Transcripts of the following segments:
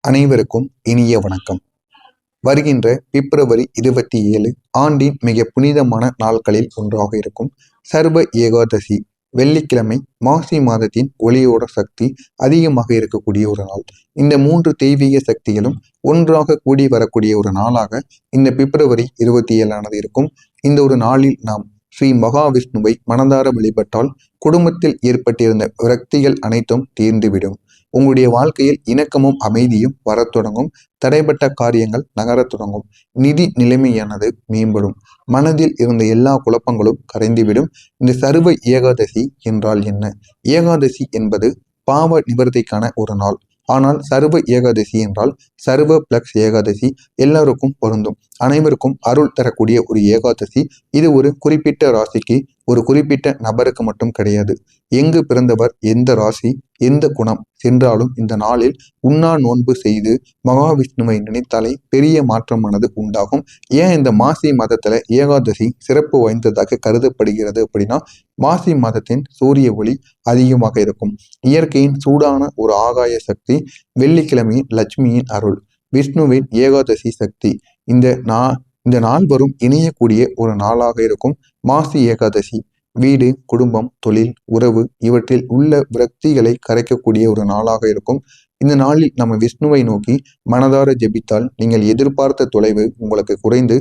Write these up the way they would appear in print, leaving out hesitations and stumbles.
அனைவருக்கும் இனிய வணக்கம். வருகின்ற பிப்ரவரி 27 ஆண்டின் மிக புனிதமான நாட்களில் ஒன்றாக இருக்கும் சர்வ ஏகாதசி வெள்ளிக்கிழமை. மாசி மாதத்தின் ஒளியோட சக்தி அதிகமாக இருக்கக்கூடிய ஒரு நாள். இந்த 3 தெய்வீக சக்திகளும் ஒன்றாக கூடி வரக்கூடிய ஒரு நாளாக இந்த பிப்ரவரி 27 இருக்கும். இந்த ஒரு நாளில் நாம் ஸ்ரீ மகாவிஷ்ணுவை மனதார வழிபட்டால் குடும்பத்தில் ஏற்பட்டிருந்த விரக்திகள் அனைத்தும் தீர்ந்துவிடும். உங்களுடைய வாழ்க்கையில் இணக்கமும் அமைதியும் வரத் தொடங்கும். தடைப்பட்ட காரியங்கள் நகரத் தொடங்கும். நிதி நிலைமையானது மேம்படும். மனதில் இருந்த எல்லா குழப்பங்களும் கரைந்துவிடும். இந்த சர்வ ஏகாதசி என்றால் என்ன? ஏகாதசி என்பது பாவ நிவர்த்திக்கான ஒரு நாள். ஆனால் சர்வ ஏகாதசி என்றால் சர்வ பிளஸ் ஏகாதசி எல்லாருக்கும் பொருந்தும். அனைவருக்கும் அருள் தரக்கூடிய ஒரு ஏகாதசி. இது ஒரு குறிப்பிட்ட ராசிக்கு, ஒரு குறிப்பிட்ட நபருக்கு மட்டும் கிடையாது. எங்கு பிறந்தவர், எந்த ராசி, எந்த குணம் சென்றாலும் இந்த நாளில் உண்ணா நோன்பு செய்து மகாவிஷ்ணுவை நினைத்தாலே பெரிய மாற்றமானது உண்டாகும். ஏன் இந்த மாசி மாதத்துல ஏகாதசி சிறப்பு வாய்ந்ததாக கருதப்படுகிறது அப்படின்னா, மாசி மாதத்தின் சூரிய ஒளி அதிகமாக இருக்கும். இயற்கையின் சூடான ஒரு ஆகாய சக்தி, வெள்ளிக்கிழமையின் லட்சுமியின் அருள், விஷ்ணுவின் ஏகாதசி சக்தி. இந்த நாள் வரும் இணையக்கூடிய ஒரு நாளாக இருக்கும் மாசி ஏகாதசி. வீடு, குடும்பம், தொழில், உறவு இவற்றில் உள்ள விரக்திகளை கரைக்கக்கூடிய ஒரு நாளாக இருக்கும். இந்த நாளில் நம்ம விஷ்ணுவை நோக்கி மனதார ஜெபித்தால் நீங்கள் எதிர்பார்த்த தொலைவு உங்களுக்கு குறைந்து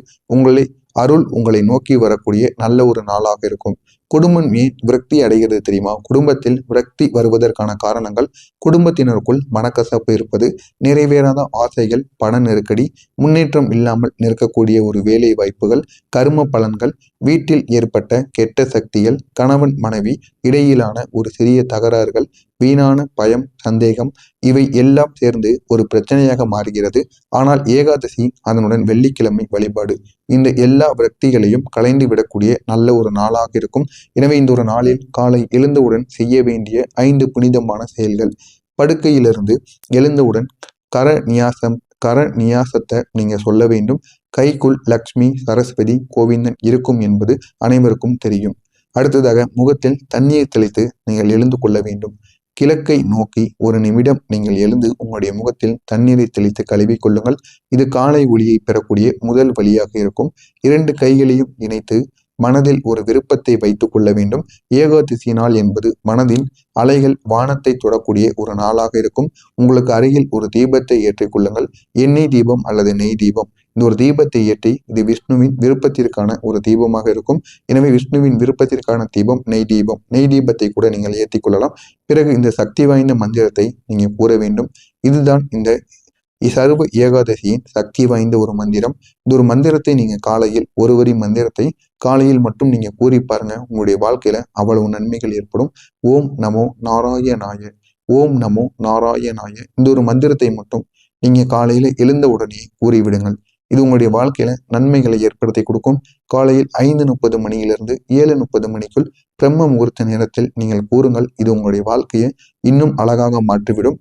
உங்களை நோக்கி வரக்கூடிய நல்ல ஒரு நாளாக இருக்கும். குடும்பம் ஏன் விரக்தி அடைகிறது தெரியுமா? குடும்பத்தில் விரக்தி வருவதற்கான காரணங்கள் குடும்பத்தினருக்குள் மனக்கசப்பு இருப்பது, நிறைவேறாத ஆசைகள், பண நெருக்கடி, முன்னேற்றம் இல்லாமல் நிற்கக்கூடிய ஒரு வேலை வாய்ப்புகள், கர்ம பலன்கள், வீட்டில் ஏற்பட்ட கெட்ட சக்திகள், கணவன் மனைவி இடையிலான ஒரு சிறிய தகராறுகள், வீணான பயம், சந்தேகம் இவை எல்லாம் சேர்ந்து ஒரு பிரச்சனையாக மாறுகிறது. ஆனால் ஏகாதசி அதனுடன் வெள்ளிக்கிழமை வழிபாடு இந்த எல்லா விரக்திகளையும் களைந்து விடக்கூடிய நல்ல ஒரு நாளாக இருக்கும். எனவே இந்த ஒரு நாளில் காலை எழுந்தவுடன் செய்ய வேண்டிய 5 புனிதமான செயல்கள். படுக்கையிலிருந்து எழுந்தவுடன் கர நியாசத்தை நீங்க சொல்ல வேண்டும். கைக்குள் லக்ஷ்மி, சரஸ்வதி, கோவிந்தன் இருக்கும் என்பது அனைவருக்கும் தெரியும். அடுத்ததாக முகத்தில் தண்ணீர் தெளித்து நீங்கள் எழுந்து கொள்ள வேண்டும். கிழக்கை நோக்கி ஒரு நிமிடம் நீங்கள் எழுந்து உங்களுடைய முகத்தில் தண்ணீரை தெளித்து கழுவி கொள்ளுங்கள். இது காலை ஒளியை பெறக்கூடிய முதல் வழியாக இருக்கும். 2 கைகளையும் இணைத்து மனதில் ஒரு விருப்பத்தை வைத்துக் கொள்ள வேண்டும். ஏகாதசி நாள் என்பது மனதின் அலைகள் வானத்தை தொடக்கூடிய ஒரு நாளாக இருக்கும். உங்களுக்கு அருகில் ஒரு தீபத்தை ஏற்றிக் கொள்ளுங்கள். எண்ணெய் தீபம் அல்லது நெய் தீபம். இந்த ஒரு தீபத்தை ஏற்றி இது விஷ்ணுவின் விருப்பத்திற்கான ஒரு தீபமாக இருக்கும். எனவே விஷ்ணுவின் விருப்பத்திற்கான தீபம் நெய் தீபம். நெய் தீபத்தை கூட நீங்கள் ஏற்றிக் கொள்ளலாம். பிறகு இந்த சக்தி வாய்ந்த மந்திரத்தை நீங்க கூற வேண்டும். இதுதான் இந்த சர்வ ஏகாதசியின் சக்தி வாய்ந்த ஒரு மந்திரம். இந்த ஒரு மந்திரத்தை நீங்க காலையில் ஒரு வரி மந்திரத்தை காலையில் மட்டும் நீங்க கூறி பாருங்க. உங்களுடைய வாழ்க்கையில அவ்வளவு நன்மைகள் ஏற்படும். ஓம் நமோ நாராயணாய, ஓம் நமோ நாராயணாய. இந்த ஒரு மந்திரத்தை மட்டும் நீங்க காலையில எழுந்த உடனே கூறிவிடுங்கள். இது உங்களுடைய வாழ்க்கையில நன்மைகளை ஏற்படுத்தி கொடுக்கும். காலையில் 5:30 மணியிலிருந்து 7:30 மணிக்குள் பிரம்ம முகூர்த்த நேரத்தில் நீங்கள் கூறுங்கள். இது உங்களுடைய வாழ்க்கையை இன்னும் அழகாக மாற்றிவிடும்.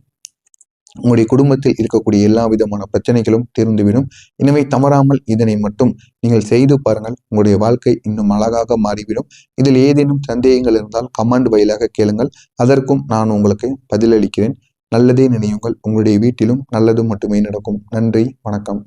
உங்களுடைய குடும்பத்தில் இருக்கக்கூடிய எல்லா விதமான பிரச்சனைகளும் தீர்ந்துவிடும். எனவே தவறாமல் இதனை மட்டும் நீங்கள் செய்து பாருங்கள். உங்களுடைய வாழ்க்கை இன்னும் அழகாக மாறிவிடும். இதில் ஏதேனும் சந்தேகங்கள் இருந்தால் கமெண்ட் வாயிலாக கேளுங்கள். அதற்கும் நான் உங்களுக்கு பதிலளிக்கிறேன். நல்லதே நினையுங்கள். உங்களுடைய வீட்டிலும் நல்லது மட்டுமே நடக்கும். நன்றி, வணக்கம்.